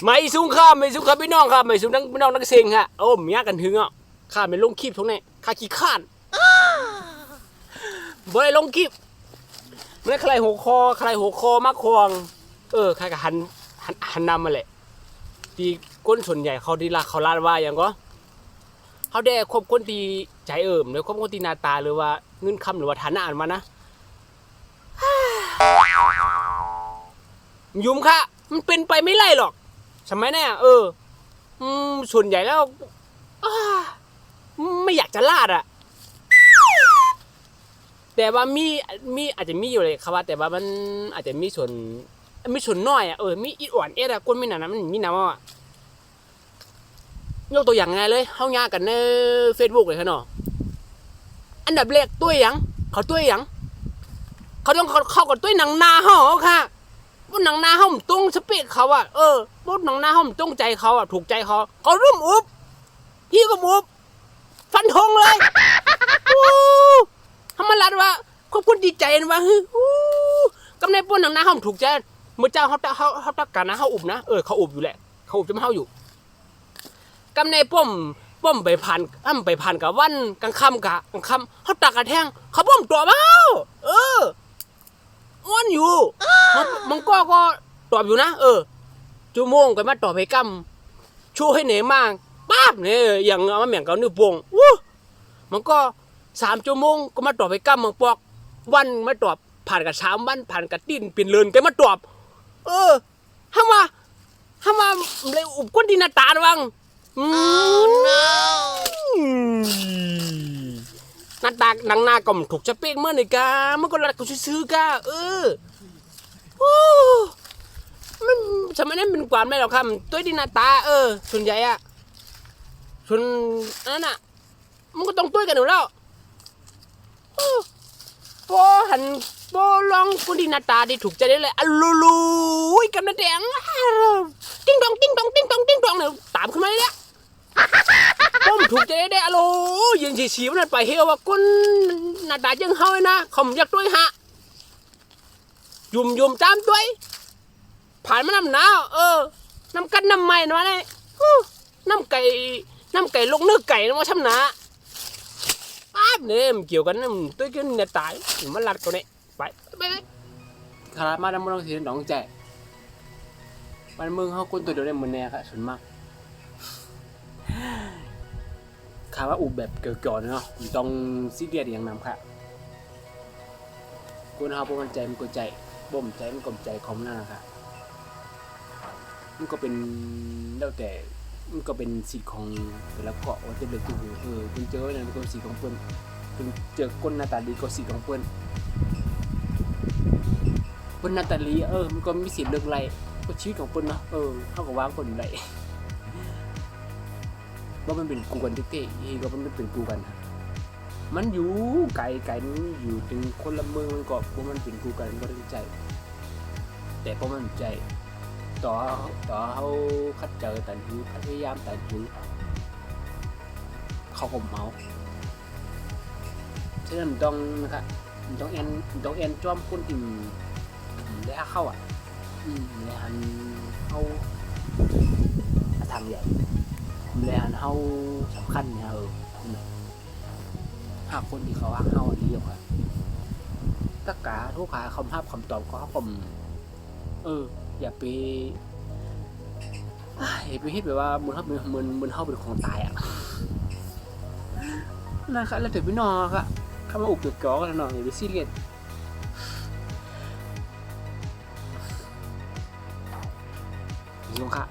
ไม่ซุ้งข้ามพี่น้องครับไม่ซุ้งนักพี่น้องนักเซ็งฮะโอ้เมียกันถึงอ่ะข้าไม่ลงคลิปตรงนี้ข้าขี้ข้านบ่ได้ลงคลิปมันใครหัวคอมาควงใครกับหันนำมาแหละที่ก้นส่วนใหญ่เขาดีละเขาลาดว่าอย่างก็เขาได้คบคนที่ใจหรือคบคนที่หน้าตาหรือว่าเงินคำหรือว่าฐานะอ่านมานะยุ่มค่ะมันเป็นไปไม่ไล่หรอกใช่ไหมเนี่ยส่วนใหญ่แล้วไม่อยากจะลาดอะแต่ว่ามีอาจจะมีอยู่เลยครับว่าแต่ว่ามันอาจจะมีส่วนน้อยอะมีอีอ่อนอะคนไม่หนานะมันมีน้ำอ่ะยกตัวอย่างไงเลยเฮาญากันใน Facebook เลยค่ะเนาะอันดับแรกตัวหยังเขาตัวหยังเขาต้องเข้ากับตัวหนังนาเฮาค่ะพวกหนังนาเฮาตรงสเปคเขาอ่ะพวกหนังนาเฮาตรงใจเขาอ่ะถูกใจเขาร่วมอุบพี่ก็อุบฟันธงเลยทำมาลัดว่าขอบคุณดีใจนะว่ากำในพวกหนังนาเฮาถูกใจเมื่อเจ้าเขาตักกันนะเฮาอุบนะเขาอุบอยู่แหละเขาอุบจะไม่เฮาอยู่กำในป้อมไปผ่านกับวันกลางค่ำเขาตักกระแทงเขาป้อมตัวเมาอ้วนอยู่มันก็ตอบอยู่นะชั่วโมงก็มาตอบให้กำช่วยให้เหนื่อยมากป๊าบเนี่ยอย่างมาเหมี่ยงเขานิ้วโป้งมันก็3 ชั่วโมงก็มาตอบให้กำมันปอกวันมาตอบผ่านกับ3 วันผ่านกับติ้นปิ่นเลินก็มาตอบห้ามาเลยอุบก้นดินตาดวังหน้าตาดังหน้าก็ถูกจะเป๊กเมื่อไหร่กามันก็รักกูซื้อกามันสมัยนั้นเป็นความไม่หรอกครับตัวดินตาส่วนใหญ่อะส่วนนั้นอะมันก็ต้องตัวกันอยู่แล้วพอหันพอลองคนดินตาดีถูกใจได้เลยลูกันนะแดงติ้งตองเนี่ยตามขึ้นมาเลยผมถูกใจได้อะโลยิงฉีมันไปเฮียว่าคนหน้าตาจังเฮานะเขาอยากด้วยฮะยุ่มตามด้วยผ่านมาน้ำหนาวน้ำกันน้ำใหม่นะเนี่ยน้ำไก่ลงเนื้อไก่นะว่าช้ำหนาป๊าบเนี่ยมันเกี่ยวกันนะตัวกินเนี่ยตายมันลัดตัวนี้ไปขนาดมาดำมันต้องเสียดองใจมันมึงเขาคนตัวเดียวได้เหมือนแน่ค่ะส่วนมากข่าวว่าอุบแบบเกี่ยวๆเนาะต้องซีเรียสอย่างนั้นค่ะคนเขาพวกมันใจมันก็ใจบ่มใจมันก็ใจของนั่นนะคะมันก็เป็นแล้วแต่มันก็เป็นสิทธิ์ของแต่ละเกาะว่าจะเลือกตัวคุณเจอเนี่ยมันก็สิทธิ์ของเปิ้นคุณเจอคนหน้าตาดีก็สิทธิ์ของเปิ้นหน้าตาดีมันก็มีสิทธิ์เลือกไรก็ชีวิตของเปิ้นเนาะเท่ากับวางคนไรว่ามันเป็นกูกันเต้ๆก็มันเป็นกูกันมันอยู่ไกลมันอยู่ถึงคนละเมืองมันก็พวกมันเป็นกูกันก็ได้ใจแต่พอมันใจต่อเขาคัดเจอแต่ถือพยายามแต่ถือเขาข่มเมาฉะนั้นมันต้องนะครับต้องแอนจอมคนที่ได้เข้าในหันเข้าทางใหญ่ในหันเข้าสำคัญเนี่ยหากคนที่เขาฮักเข้าดีกว่าถ้ากาทุกขาคำภาพคำตอบเขาผมอย่าไปคิดแบบว่ามันเข้าเป็นของตายนะครับแล้วถึงพี่น้องครับเข้ามาอุบเกี่ยวกันหน่อยอย่าไปซีเรียสยุ่งค่ะ